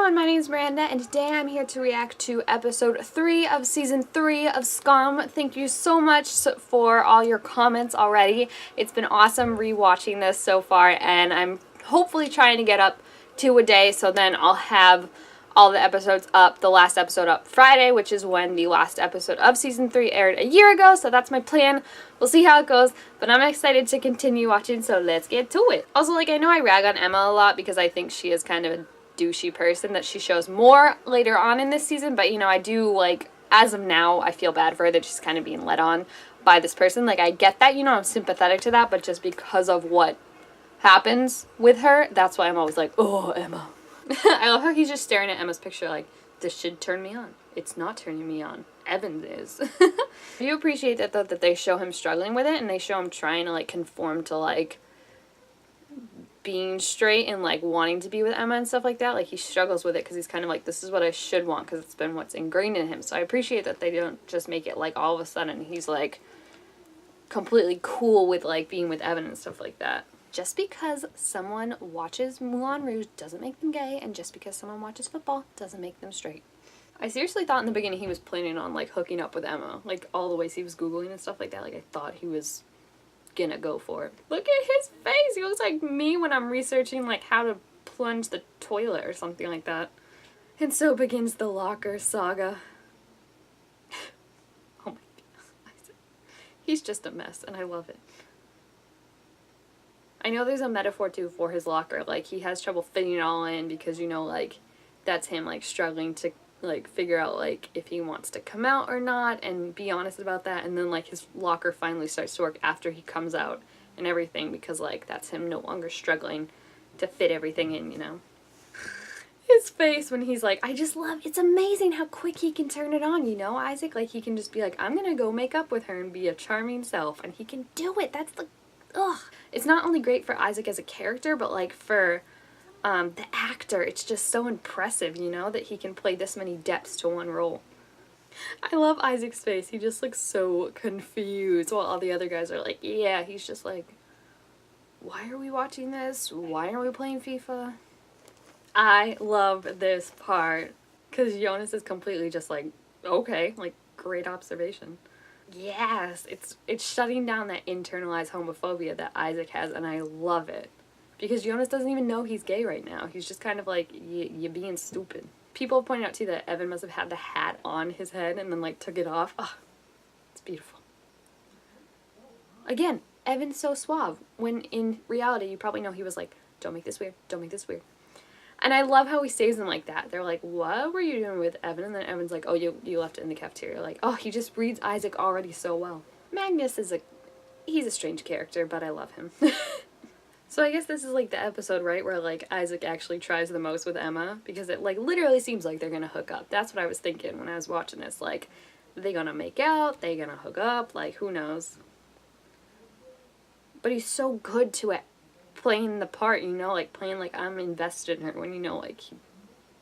everyone, my name is Miranda, and today I'm here to react to episode 3 of season 3 of Skam. Thank you so much for all your comments already. It's been awesome rewatching this so far, and I'm hopefully trying to get up 2 a day, so then I'll have all the episodes up, the last episode up Friday, which is when the last episode of season 3 aired a year ago, so that's my plan. We'll see how it goes, but I'm excited to continue watching, so let's get to it. Also, I know I rag on Emma a lot because I think she is kind of a douchey person that she shows more later on in this season, but I do, as of now, I feel bad for her that she's kind of being led on by this person. I get that, I'm sympathetic to that, but just because of what happens with her, that's why I'm always like, oh, Emma. I love how he's just staring at Emma's picture like, this should turn me on. It's not turning me on. Evans is. I do appreciate that, though, that they show him struggling with it, and they show him trying to, conform to, being straight and, wanting to be with Emma and stuff like that. He struggles with it because he's kind of like, this is what I should want because it's been what's ingrained in him. So I appreciate that they don't just make it, all of a sudden he's, completely cool with, being with Evan and stuff like that. Just because someone watches Moulin Rouge doesn't make them gay, and just because someone watches football doesn't make them straight. I seriously thought in the beginning he was planning on, hooking up with Emma. All the ways he was Googling and stuff like that. I thought he was gonna go for it. Look at his face! He looks like me when I'm researching, how to plunge the toilet or something like that. And so begins the locker saga. Oh my goodness. He's just a mess, and I love it. I know there's a metaphor, too, for his locker. He has trouble fitting it all in because, that's him, struggling to, figure out, if he wants to come out or not and be honest about that. And then, his locker finally starts to work after he comes out and everything because, that's him no longer struggling to fit everything in, His face when he's like, I just love, it's amazing how quick he can turn it on, Isaac? He can just be like, I'm gonna go make up with her and be a charming self. And he can do it. That's the... Ugh. It's not only great for Isaac as a character, but for the actor, it's just so impressive, that he can play this many depths to one role. I love Isaac's face. He just looks so confused while all the other guys are like, yeah, he's just like, why are we watching this? Why are we playing FIFA? I love this part because Jonas is completely just like, okay, great observation. Yes, it's shutting down that internalized homophobia that Isaac has, and I love it. Because Jonas doesn't even know he's gay right now. He's just kind of like, you're being stupid. People have pointed out, too, that Evan must have had the hat on his head and then, took it off. Oh, it's beautiful. Again, Evan's so suave, when in reality, you probably know he was like, don't make this weird, don't make this weird. And I love how he saves them like that. They're like, what were you doing with Evan? And then Evan's like, oh, you left it in the cafeteria. Oh, he just reads Isaac already so well. Magnus is he's a strange character, but I love him. So I guess this is the episode, right, where Isaac actually tries the most with Emma, because it literally seems like they're gonna hook up. That's what I was thinking when I was watching this. Are they gonna make out? They gonna hook up? Who knows? But he's so good to it. Playing the part, playing I'm invested in her when, he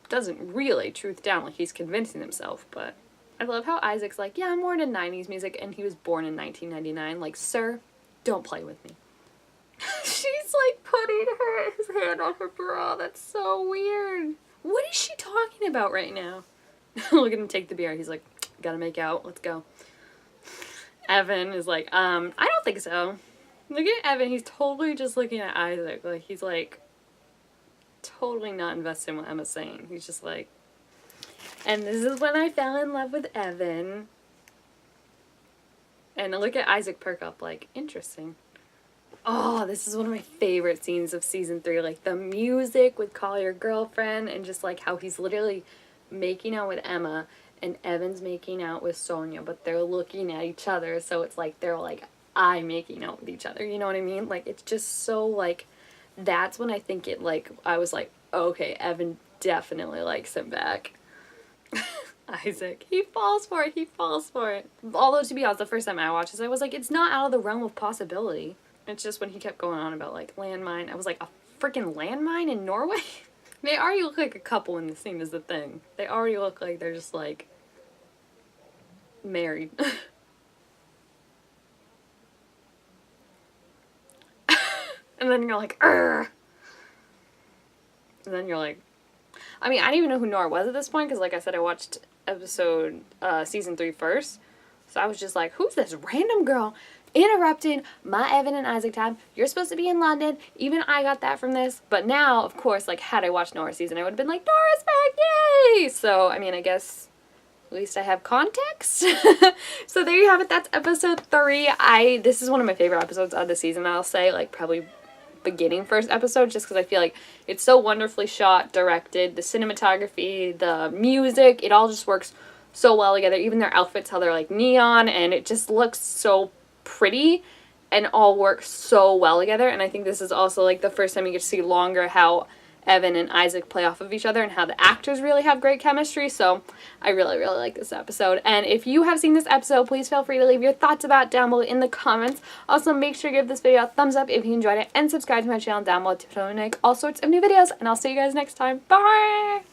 doesn't really truth down, he's convincing himself, but I love how Isaac's like, yeah, I'm more into 90s music, and he was born in 1999, sir, don't play with me. She's, putting his hand on her bra, that's so weird. What is she talking about right now? Look at him take the beer, he's like, gotta make out, let's go. Evan is like, I don't think so. Look at Evan, he's totally just looking at Isaac, he's totally not invested in what Emma's saying. He's just and this is when I fell in love with Evan. And look at Isaac perk up, interesting. Oh, this is one of my favorite scenes of season 3, the music with Call Your Girlfriend, and just how he's literally making out with Emma, and Evan's making out with Sonia, but they're looking at each other, so it's they're eye making out with each other, you know what I mean? It's just so, that's when I think it, I was like, okay, Evan definitely likes him back. Isaac, he falls for it, he falls for it. Although, to be honest, the first time I watched this, I was like, it's not out of the realm of possibility. It's just when he kept going on about, landmine, I was like, a freaking landmine in Norway? They already look like a couple in the scene is the thing. They already look like they're just, married. And then you're like, Urgh! And then you're like, I mean, I didn't even know who Nora was at this point because, like I said, I watched season 3 first. So I was just like, who's this random girl interrupting my Evan and Isaac time? You're supposed to be in London. Even I got that from this. But now, of course, like, had I watched Nora's season, I would have been like, Nora's back, yay! So, I mean, I guess at least I have context. So there you have it. That's episode 3. This is one of my favorite episodes of the season, I'll say. Like, probably beginning first episode, just because I feel like it's so wonderfully shot, directed, the cinematography, the music, it all just works so well together. Even their outfits, how they're like neon, and it just looks so pretty and all works so well together. And I think this is also like the first time you get to see longer how Evan and Isaac play off of each other and how the actors really have great chemistry. So I really, really like this episode. And if you have seen this episode, please feel free to leave your thoughts about it down below in the comments. Also, make sure to give this video a thumbs up if you enjoyed it, and subscribe to my channel down below to make all sorts of new videos. And I'll see you guys next time. Bye!